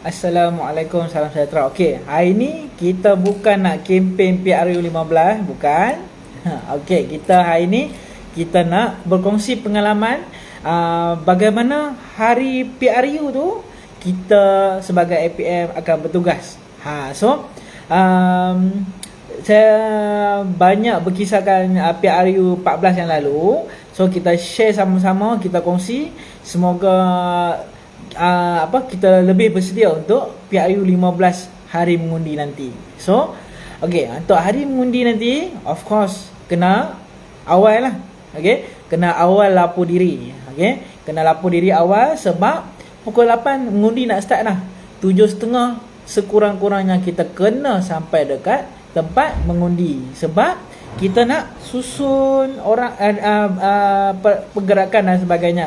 Assalamualaikum, salam sejahtera. Okey, hari ni kita bukan nak kempen PRU 15, bukan. Okey, kita hari ni kita nak berkongsi pengalaman bagaimana hari PRU tu kita sebagai APM akan bertugas. Saya banyak berkisahkan PRU 14 yang lalu. So kita share sama-sama, kita kongsi. Semoga kita lebih bersedia untuk PRU 15 hari mengundi nanti. So, okey, untuk hari mengundi nanti, of course kena awal lah. Okey, kena awal lapor diri. Okey, kena lapor diri awal sebab pukul 8 mengundi nak start lah. 7.30 sekurang-kurangnya kita kena sampai dekat tempat mengundi sebab kita nak susun orang pergerakan dan sebagainya.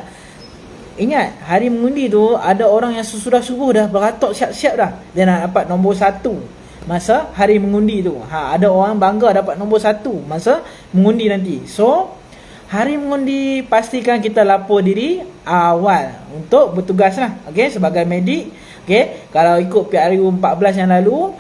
Ingat, hari mengundi tu ada orang yang sesudah subuh dah beratok siap-siap dah. Dia nak dapat nombor 1 masa hari mengundi tu. Ada orang bangga dapat nombor 1 masa mengundi nanti. So, hari mengundi pastikan kita lapor diri awal untuk bertugas lah. Okay, sebagai medik. Okay, kalau ikut PRU 14 yang lalu,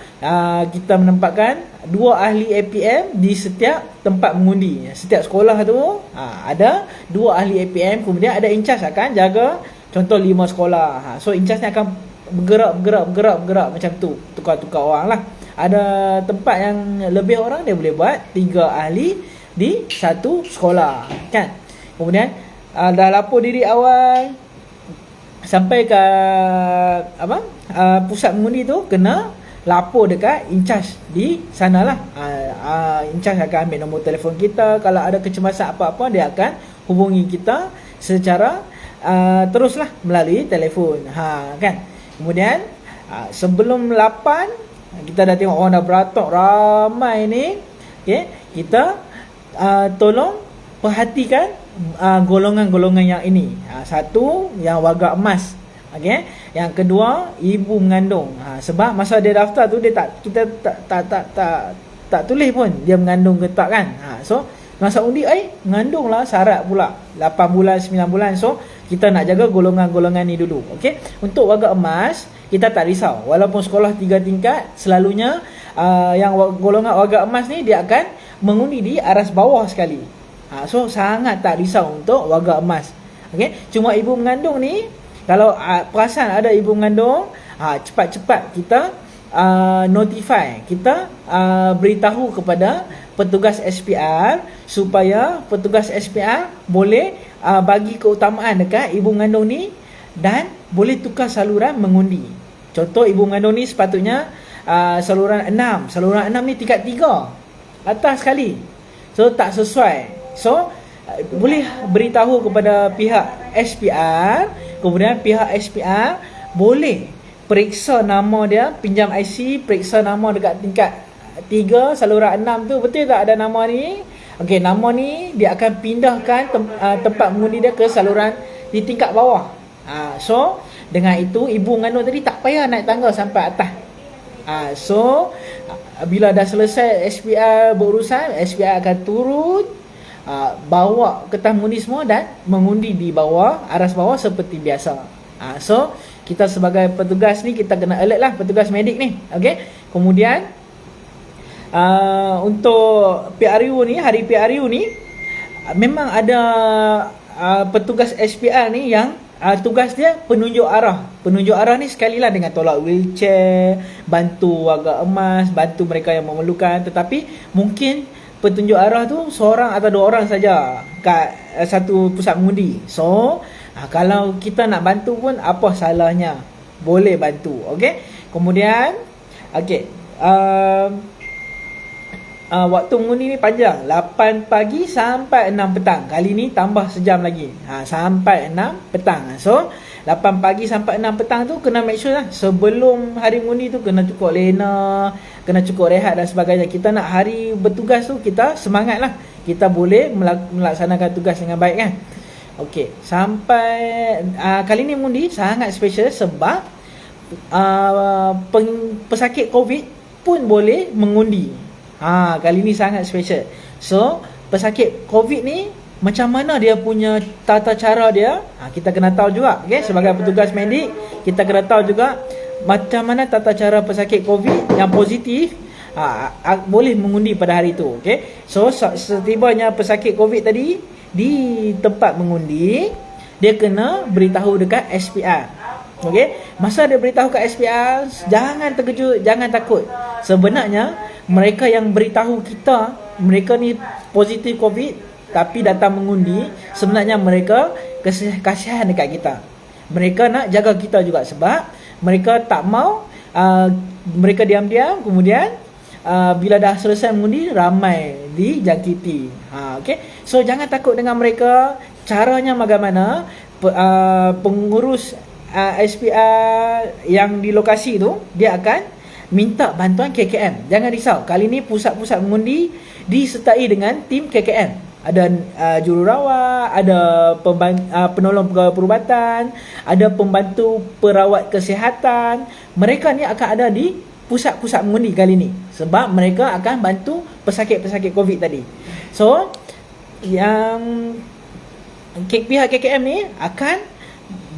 kita menempatkan 2 ahli APM di setiap tempat mengundi. Setiap sekolah tu ada 2 ahli APM, kemudian ada in charge akan jaga contoh 5 sekolah. So in charge ni akan bergerak macam tu, tukar-tukar orang lah. Ada tempat yang lebih orang, dia boleh buat 3 ahli di satu sekolah, kan. Kemudian dah lapor diri awal sampai ke pusat mengundi tu, kena lapor dekat in charge di sanalah. In charge akan ambil nombor telefon kita. Kalau ada kecemasan apa-apa, dia akan hubungi kita secara teruslah melalui telefon, kan. Kemudian sebelum 8 kita dah tengok orang dah beratok ramai ni. Okay, kita tolong perhatikan golongan-golongan yang ini. Satu, yang warga emas. Okey, yang kedua, ibu mengandung. Sebab masa dia daftar tu, dia kita tak tulis pun dia mengandung ke tak, kan. So masa undi mengandung lah, syarat pula 8 bulan 9 bulan. So kita nak jaga golongan-golongan ni dulu. Okey, untuk warga emas kita tak risau. Walaupun sekolah 3 tingkat, selalunya yang golongan warga emas ni dia akan mengundi di aras bawah sekali. So sangat tak risau untuk warga emas. Okey, cuma ibu mengandung ni, kalau perasan ada ibu mengandung, cepat-cepat kita notify, kita beritahu kepada petugas SPR supaya petugas SPR boleh bagi keutamaan dekat ibu mengandung ni dan boleh tukar saluran mengundi. Contoh, ibu mengandung ni sepatutnya saluran 6. Saluran 6 ni tingkat 3 atas sekali. So tak sesuai. So boleh beritahu kepada pihak SPR. Kemudian pihak SPR boleh periksa nama dia, pinjam IC, periksa nama dekat tingkat 3 saluran 6 tu, betul tak ada nama ni. Okey, nama ni dia akan pindahkan tempat mengundi dia ke saluran di tingkat bawah. So dengan itu ibu mengandung tadi tak payah naik tangga sampai atas. So bila dah selesai SPR berurusan, SPR akan turun, bawa kertas mengundi semua dan mengundi di bawah, aras bawah seperti biasa. So kita sebagai petugas ni, kita kena alert lah, petugas medik ni. Okey, kemudian untuk PRU ni, hari PRU ni memang ada petugas SPR ni yang tugas dia penunjuk arah. Penunjuk arah ni sekali lah dengan tolak wheelchair, bantu warga emas, bantu mereka yang memerlukan. Tetapi mungkin petunjuk arah tu seorang atau 2 orang saja kat satu pusat mengundi. So kalau kita nak bantu pun apa salahnya, boleh bantu. Okey, kemudian waktu mengundi ni panjang, 8 pagi sampai 6 petang. Kali ni tambah sejam lagi, sampai 6 petang. So 8 pagi sampai 6 petang tu kena make sure lah, sebelum hari mengundi tu kena cukup lena, kena cukup rehat dan sebagainya. Kita nak hari bertugas tu kita semangat lah, kita boleh melaksanakan tugas dengan baik, kan. Okey, sampai kali ni mengundi sangat special sebab pesakit COVID pun boleh mengundi. Kali ni sangat special. So pesakit COVID ni macam mana dia punya tata cara dia, kita kena tahu juga. Okay? Sebagai petugas medik, kita kena tahu juga macam mana tata cara pesakit COVID yang positif boleh mengundi pada hari itu. Okay? So setibanya pesakit COVID tadi di tempat mengundi, dia kena beritahu dekat SPR. Okay? Masa dia beritahu kat SPR, jangan terkejut, jangan takut. Sebenarnya mereka yang beritahu kita mereka ni positif COVID tapi datang mengundi, sebenarnya mereka kasihan dekat kita. Mereka nak jaga kita juga, sebab mereka tak mau mereka diam-diam, kemudian bila dah selesai mengundi ramai dijangkiti. Okay? So jangan takut dengan mereka. Caranya bagaimana? Pengurus SPR yang di lokasi tu, dia akan minta bantuan KKM. Jangan risau, kali ni pusat-pusat mengundi disertai dengan tim KKM. Ada jururawat, ada penolong pegawai perubatan, ada pembantu perawat kesihatan. Mereka ni akan ada di pusat-pusat mengundi kali ni, sebab mereka akan bantu pesakit-pesakit COVID tadi. So yang pihak KKM ni akan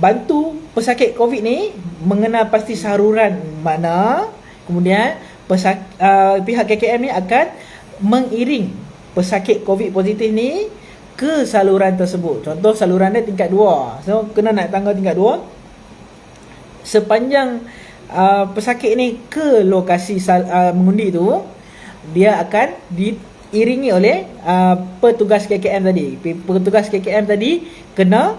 bantu pesakit COVID ni mengenal pasti saluran mana. Kemudian pihak KKM ni akan mengiring pesakit COVID positif ni ke saluran tersebut. Contoh saluran dia tingkat 2, so kena naik tangga tingkat 2. Sepanjang pesakit ni ke lokasi mengundi tu, dia akan diiringi oleh petugas KKM tadi. Petugas KKM tadi kena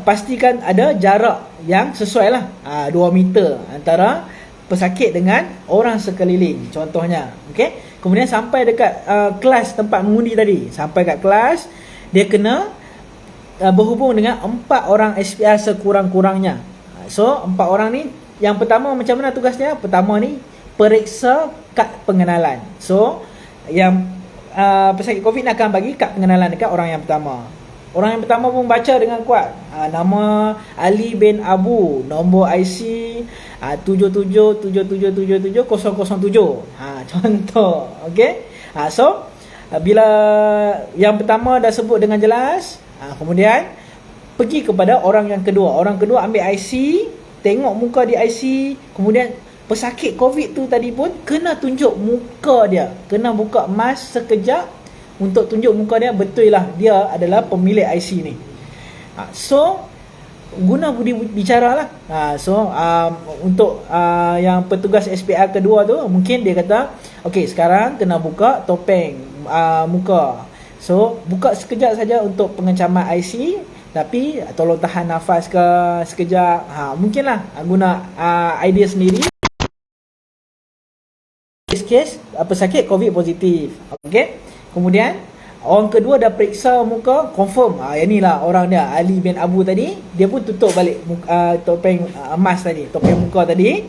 pastikan ada jarak yang sesuai lah, 2 meter antara pesakit dengan orang sekeliling contohnya. Okay? Kemudian sampai dekat kelas tempat mengundi tadi, sampai kat kelas, dia kena berhubung dengan 4 orang SPR sekurang-kurangnya. So 4 orang ni, yang pertama macam mana tugasnya? Pertama ni periksa kad pengenalan. So yang pesakit COVID ni akan bagi kad pengenalan dekat orang yang pertama. Orang yang pertama pun baca dengan kuat, nama Ali bin Abu, nombor IC 7777770007. Contoh. Okay? So bila yang pertama dah sebut dengan jelas, kemudian pergi kepada orang yang kedua. Orang kedua ambil IC, tengok muka di IC. Kemudian pesakit COVID tu tadi pun kena tunjuk muka dia, kena buka mask sekejap untuk tunjuk muka dia, betul lah dia adalah pemilik IC ni. So guna budi bicara lah. So untuk yang petugas SPR kedua tu, mungkin dia kata, okey, sekarang kena buka topeng muka. So buka sekejap saja untuk pengencaman IC, tapi tolong tahan nafas ke sekejap. Mungkin lah guna idea sendiri. Kes pesakit COVID positif. Okey. Kemudian orang kedua dah periksa muka, confirm yang ni lah orang dia, Ali bin Abu tadi. Dia pun tutup balik topeng emas tadi, topeng muka tadi.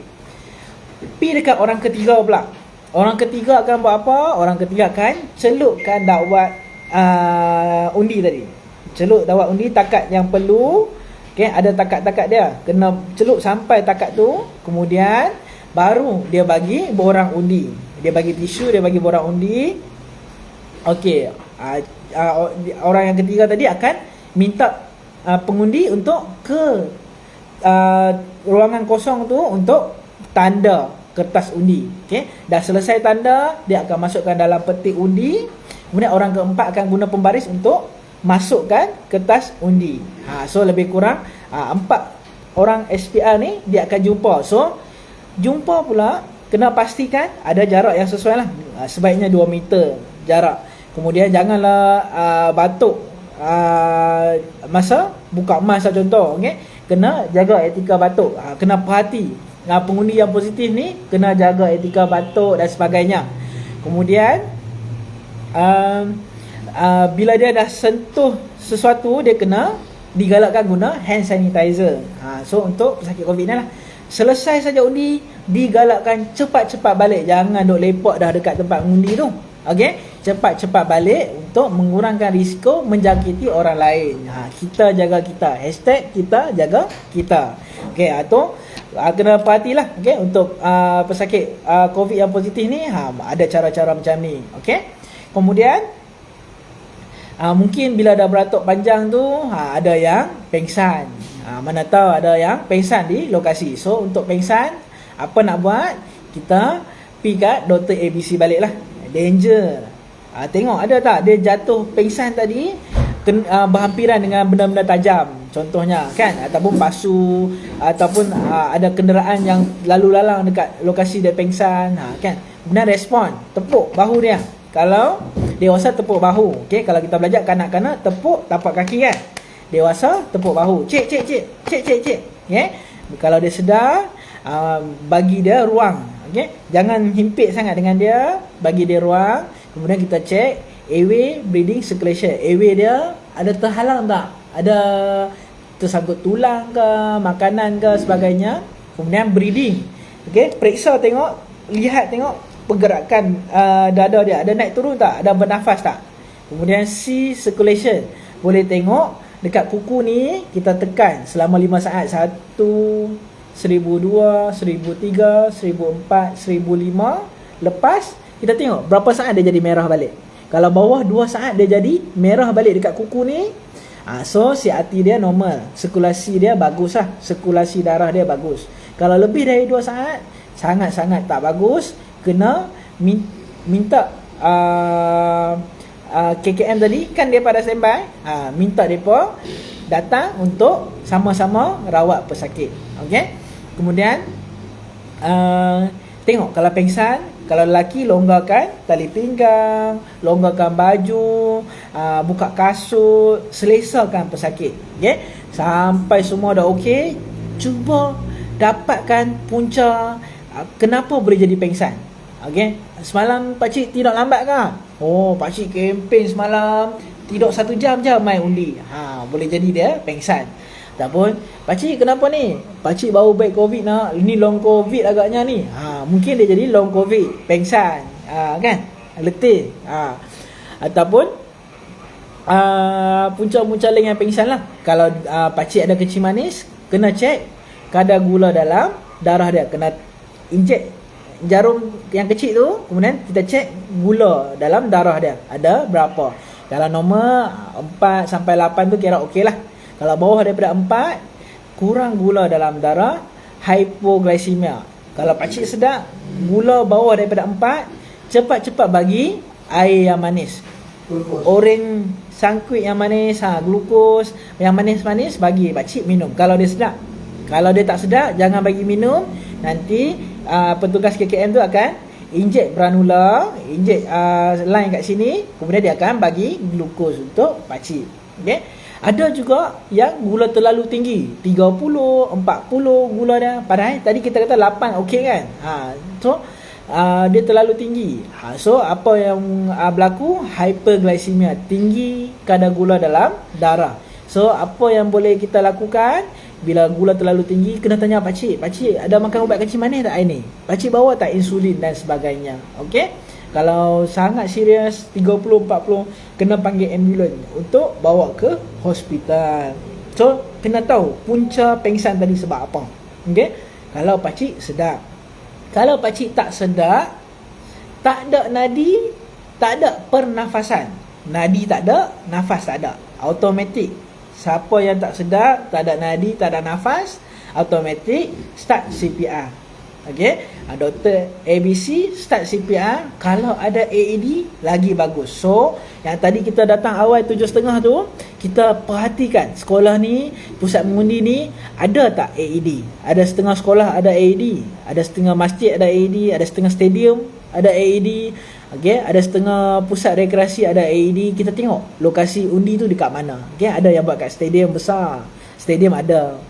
Pergi dekat orang ketiga pula. Orang ketiga akan buat apa? Orang ketiga akan celupkan dakwat undi tadi. Celup dakwat undi, takat yang perlu. Okay, ada takat-takat dia, kena celup sampai takat tu. Kemudian baru dia bagi borang undi. Dia bagi tisu, dia bagi borang undi. Okey, orang yang ketiga tadi akan minta pengundi untuk ke ruangan kosong tu untuk tanda kertas undi. Okey, dah selesai tanda, dia akan masukkan dalam peti undi. Kemudian orang keempat akan guna pembaris untuk masukkan kertas undi. So lebih kurang 4 orang SPR ni dia akan jumpa. So jumpa pula kena pastikan ada jarak yang sesuai lah. Sebaiknya 2 meter jarak. Kemudian janganlah batuk masa buka mask lah contoh. Okay? Kena jaga etika batuk. Kena perhati. Pengundi yang positif ni kena jaga etika batuk dan sebagainya. Kemudian bila dia dah sentuh sesuatu, dia kena digalakkan guna hand sanitizer. So untuk pesakit COVID ni lah, selesai saja undi, digalakkan cepat-cepat balik. Jangan duk lepak dah dekat tempat mengundi tu. Okey, cepat-cepat balik untuk mengurangkan risiko menjangkiti orang lain. Kita jaga kita. Hashtag kita jaga kita. Okey, atau kena perhatilah. Okey, untuk pesakit COVID yang positif ni, ada cara-cara macam ni. Okey. Kemudian mungkin bila dah beratuk panjang tu, ada yang pengsan. Mana tahu ada yang pengsan di lokasi. So untuk pengsan, Apa nak buat? Kita pergi kat Dr. ABC balik lah. Danger. Tengok ada tak dia jatuh pingsan tadi berhampiran dengan benda-benda tajam, contohnya kan, ataupun pasu, ataupun ada kenderaan yang lalu lalang dekat lokasi dia pingsan, kan. Kemudian respon, tepuk bahu dia. Kalau dewasa tepuk bahu, okey. Kalau kita belajar kanak-kanak tepuk tapak kaki kan. Dewasa tepuk bahu, cik, okey. Kalau dia sedar, bagi dia ruang, okey. Jangan himpit sangat dengan dia, bagi dia ruang. Kemudian kita cek airway, breathing, circulation. Airway dia ada terhalang tak? Ada tersangkut tulang ke, makanan ke, sebagainya. Kemudian breathing, okey, periksa tengok, lihat tengok pergerakan dada dia, ada naik turun tak? Ada bernafas tak? Kemudian C, circulation. Boleh tengok dekat kuku ni, kita tekan selama 5 saat. 1, 1002, 1003, 1004, 1005. Lepas kita tengok berapa saat dia jadi merah balik. Kalau bawah 2 saat dia jadi merah balik dekat kuku ni, so CRT dia normal, sirkulasi dia bagus lah, sirkulasi darah dia bagus. Kalau lebih dari 2 saat, sangat-sangat tak bagus. Kena minta KKM tadi kan dia pada standby, minta mereka datang untuk sama-sama rawat pesakit. Okay. Kemudian tengok kalau pingsan, kalau lelaki longgarkan tali pinggang, longgarkan baju, buka kasut, selesakan pesakit. Okay? Sampai semua dah okey, cuba dapatkan punca kenapa boleh jadi pingsan. Okay? Semalam pakcik tidur lambat ke? Oh, pakcik kempen semalam, tidur 1 jam je main undi. Boleh jadi dia pingsan. Ataupun, pakcik kenapa ni? Pakcik baru baik COVID nak, ini long COVID agaknya ni. Mungkin dia jadi long COVID, pengsan, kan? Letih. Ataupun punca-punca lain yang pengsan lah. Kalau pakcik ada kencing manis, kena cek kadar gula dalam darah dia. Kena injek jarum yang kecil tu, kemudian kita cek gula dalam darah dia ada berapa. Kalau nombor 4 sampai 8 tu kira okey lah. Kalau bawah daripada 4, kurang gula dalam darah, hypoglycemia. Kalau pakcik sedar gula bawah daripada 4, cepat-cepat bagi air yang manis, oren sangkuit yang manis, glukos yang manis-manis, bagi pakcik minum kalau dia sedar. Kalau dia tak sedar, jangan bagi minum. Nanti petugas KKM tu akan injek granula, injek line kat sini, kemudian dia akan bagi glukos untuk pakcik. Okay. Ada juga yang gula terlalu tinggi, 30, 40 gula dia. Padahal tadi kita kata 8 okey kan. So dia terlalu tinggi. So apa yang berlaku? Hyperglycemia, tinggi kadar gula dalam darah. So apa yang boleh kita lakukan bila gula terlalu tinggi? Kena tanya pakcik, pakcik ada makan ubat kencing manis tak hari ni? Pakcik bawa tak insulin dan sebagainya. Okey. Kalau sangat serius 30-40, kena panggil ambulans untuk bawa ke hospital. So kena tahu punca pingsan tadi sebab apa. Okay? Kalau pakcik sedar. Kalau pakcik tak sedar, tak ada nadi, tak ada pernafasan. Nadi tak ada, nafas tak ada, automatik. Siapa yang tak sedar, tak ada nadi, tak ada nafas, automatik start CPR. Okay, Dr. ABC start CPR. Kalau ada AED lagi bagus. So yang tadi kita datang awal 7.30 tu, kita perhatikan sekolah ni, pusat mengundi ni ada tak AED. Ada setengah sekolah ada AED, ada setengah masjid ada AED, ada setengah stadium ada AED. Okay, ada setengah pusat rekreasi ada AED. Kita tengok lokasi undi tu dekat mana. Okay, ada yang buat kat stadium besar, stadium ada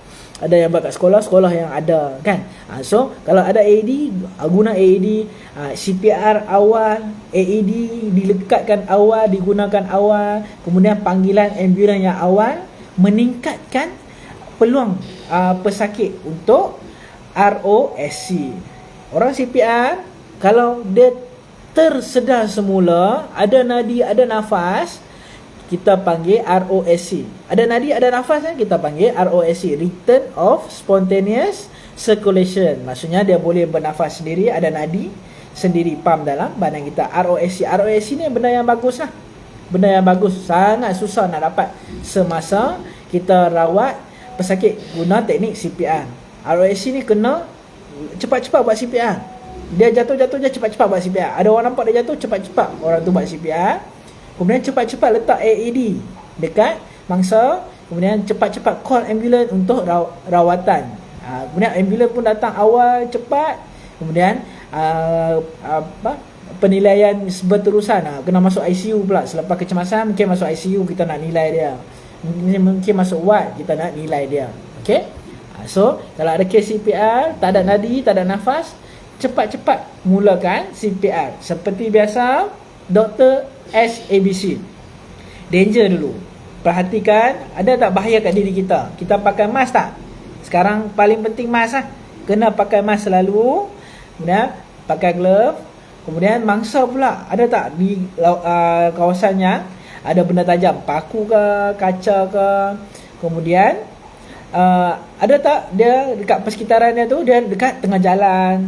yang buat kat sekolah-sekolah yang ada kan. So kalau ada AED, guna AED. CPR awal, AED dilekatkan awal, digunakan awal. Kemudian panggilan ambulans yang awal, meningkatkan peluang pesakit untuk ROSC. Orang CPR kalau dia tersedar semula, ada nadi, ada nafas, kita panggil ROSC. Ada nadi, ada nafas kan? Kita panggil ROSC, Return of Spontaneous Circulation. Maksudnya dia boleh bernafas sendiri, ada nadi sendiri pam dalam badan kita. ROSC ni benda yang bagus lah. Benda yang bagus, sangat susah nak dapat semasa kita rawat pesakit guna teknik CPR. ROSC ni kena cepat-cepat buat CPR. Dia jatuh-jatuh je cepat-cepat buat CPR. Ada orang nampak dia jatuh, cepat-cepat orang tu buat CPR. Kemudian cepat-cepat letak AED dekat mangsa. Kemudian cepat-cepat call ambulans untuk rawatan. Kemudian ambulans pun datang awal, cepat. Kemudian penilaian berterusan. Kena masuk ICU pula. Selepas kecemasan mungkin masuk ICU, kita nak nilai dia. Mungkin masuk ward, kita nak nilai dia. Okay. So kalau ada kes CPR, tak ada nadi, tak ada nafas, cepat-cepat mulakan CPR. Seperti biasa, Dr. SABC. Danger dulu. Perhatikan, ada tak bahaya kat diri kita? Kita pakai mask tak? Sekarang paling penting mask lah. Kena pakai mask selalu. Kemudian pakai glove. Kemudian mangsa pula, ada tak di kawasannya ada benda tajam, paku ke, kaca ke. Kemudian ada tak dia dekat persekitaran dia tu, dia dekat tengah jalan,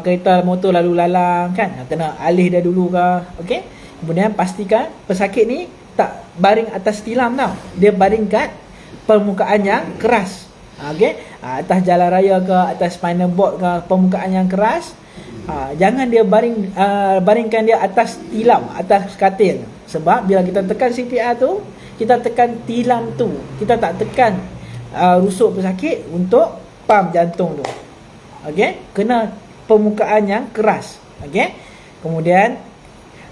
kereta motor lalu lalang kan, kena alih dia dulu ke. Okey. Kemudian pastikan pesakit ni tak baring atas tilam tau. Dia baring kat permukaan yang keras. Okey. Atas jalan raya ke, atas spinal board ke, permukaan yang keras. Jangan dia baringkan dia atas tilam, atas katil. Sebab bila kita tekan CPR tu, kita tekan tilam tu, kita tak tekan rusuk pesakit untuk pam jantung tu. Okey, kena permukaan yang keras. Okey. Kemudian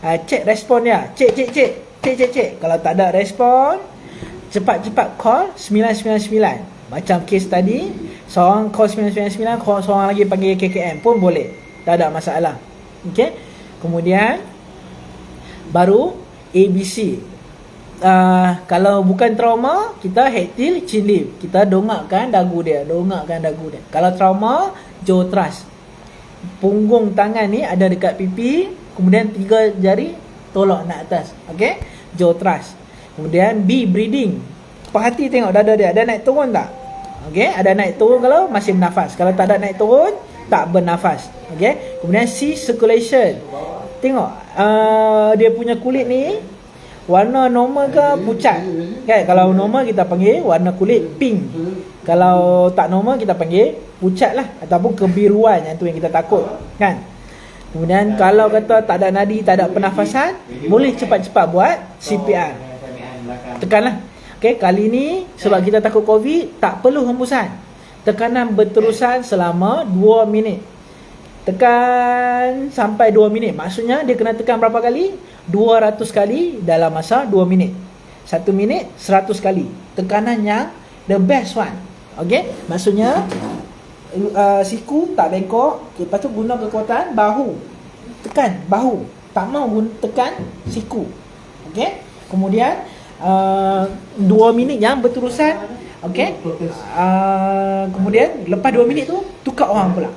cek respon dia. Cek. Kalau tak ada respon, cepat-cepat call 999. Macam kes tadi, seorang call 999, seorang lagi panggil KKM pun boleh. Tak ada masalah. Okey. Kemudian baru ABC. Kalau bukan trauma, kita head tilt, chin lift. Kita dongakkan dagu dia. Kalau trauma, jaw thrust. Punggung tangan ni ada dekat pipi. Kemudian 3 jari tolak nak atas. Okey. Jaw thrust. Kemudian B, breathing. Perhati tengok dada dia. Ada naik turun tak? Okey. Ada naik turun kalau masih bernafas. Kalau tak ada naik turun, tak bernafas. Okey. Kemudian C, circulation. Tengok dia punya kulit ni warna normal ke pucat kan? Kalau normal kita panggil warna kulit pink. Kalau tak normal kita panggil pucat lah, ataupun kebiruan, yang tu yang kita takut kan. Kemudian kalau kata tak ada nadi, tak ada pernafasan, boleh cepat-cepat buat CPR. Tekanlah. Okey, kali ni sebab kita takut COVID, tak perlu hembusan. Tekanan berterusan selama 2 minit. Tekan sampai 2 minit. Maksudnya dia kena tekan berapa kali? 200 kali dalam masa 2 minit. 1 minit 100 kali. Tekanan yang the best one. Okey? Maksudnya siku tak bengkok. Okay, lepas tu guna kekuatan bahu. Tekan bahu. Tak mau tekan siku. Okey? Kemudian 2 minit yang berterusan. Okey? Kemudian lepas 2 minit tu tukar orang pula.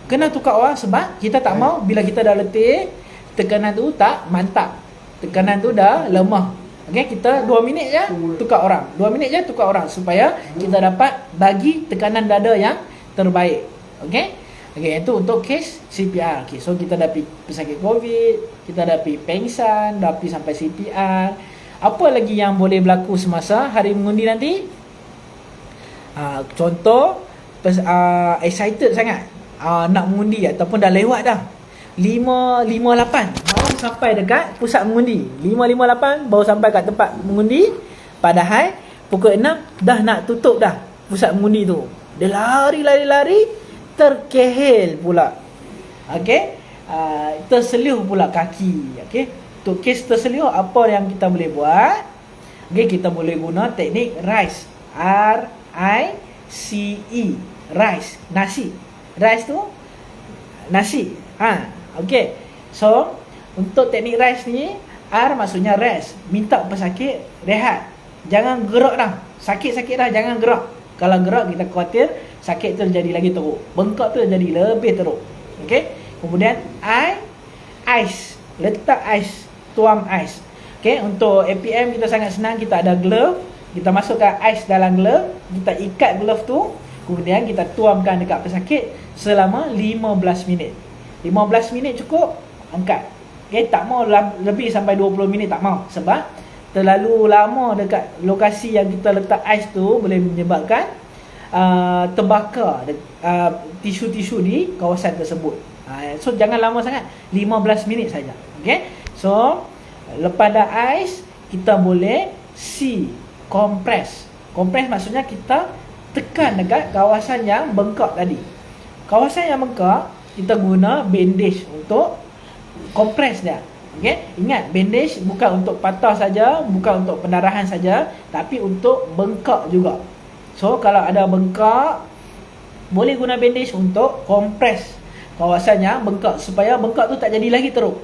Kena tukar orang sebab kita tak mau bila kita dah letih, tekanan tu tak mantap. Tekanan tu dah lemah. Okey, kita 2 minit je tukar orang. 2 minit je tukar orang supaya kita dapat bagi tekanan dada yang terbaik. Okey? Okey, itu untuk kes CPR. Okey, so kita dah pergi pesakit COVID, kita dah pergi pengsan, dah pergi sampai CPR. Apa lagi yang boleh berlaku semasa hari mengundi nanti? Contoh excited sangat. Nak mengundi ataupun dah lewat dah 5.58 baru sampai dekat pusat mengundi. 5.58 baru sampai kat tempat mengundi, padahal pukul 6 dah nak tutup dah pusat mengundi tu. Dia lari terkehel pula. Okey, terselih pula kaki. Okey, untuk kes terselih apa yang kita boleh buat? Okey, kita boleh guna teknik RICE. RICE. RICE, nasi. RICE tu nasi. Okey. So, untuk teknik RICE ni, R maksudnya rest. Minta pesakit rehat. Jangan gerak dah. Sakit-sakit dah, jangan gerak. Kalau gerak, kita khawatir sakit tu jadi lagi teruk. Bengkak tu jadi lebih teruk. Okey. Kemudian ice. Letak ice. Tuang ice. Okey. Untuk APM kita sangat senang. Kita ada glove. Kita masukkan ice dalam glove. Kita ikat glove tu. Kemudian kita tuangkan dekat pesakit selama 15 minit. 15 minit cukup, angkat. Okay, tak mau lebih sampai 20 minit, tak mau. Sebab terlalu lama dekat lokasi yang kita letak ais tu boleh menyebabkan terbakar tisu-tisu di kawasan tersebut. So jangan lama sangat, 15 minit saja. Okay, so lepas dah ais, kita boleh kompres. Kompres maksudnya kita tekan dekat kawasan yang bengkak tadi. Kawasan yang bengkak, kita guna bandage untuk kompres dia. Okay, ingat, bandage bukan untuk patah saja, bukan untuk pendarahan saja, tapi untuk bengkak juga. So kalau ada bengkak, boleh guna bandage untuk kompres kawasan yang bengkak, supaya bengkak tu tak jadi lagi teruk.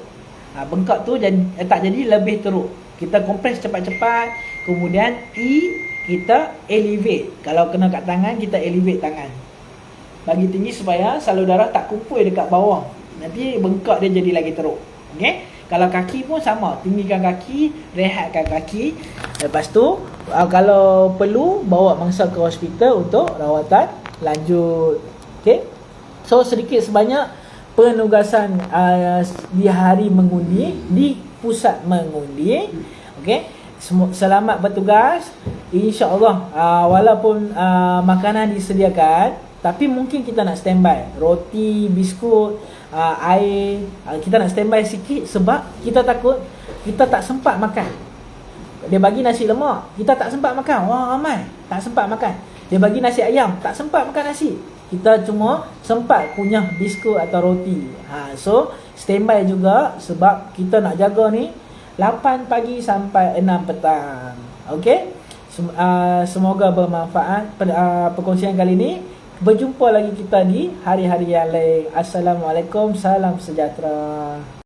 Bengkak tu tak jadi lebih teruk. Kita kompres cepat-cepat, kemudian kita elevate. Kalau kena kat tangan, kita elevate tangan bagi tinggi supaya salur darah tak kumpul dekat bawah. Nanti bengkak dia jadi lagi teruk. Okay? Kalau kaki pun sama, tinggikan kaki, rehatkan kaki. Lepas tu kalau perlu, bawa mangsa ke hospital untuk rawatan lanjut. Okay? So sedikit sebanyak penugasan di hari mengundi di pusat mengundi. Okay? Selamat bertugas. InsyaAllah walaupun makanan disediakan, tapi mungkin kita nak standby roti, biskut, air. Kita nak standby sikit sebab kita takut kita tak sempat makan. Dia bagi nasi lemak, kita tak sempat makan. Wah, ramai tak sempat makan. Dia bagi nasi ayam, tak sempat makan nasi. Kita cuma sempat kunyah biskut atau roti. So standby juga sebab kita nak jaga ni 8 pagi sampai 6 petang. Okey? Semoga bermanfaat perkongsian kali ini. Berjumpa lagi kita di hari-hari yang lain. Assalamualaikum, salam sejahtera.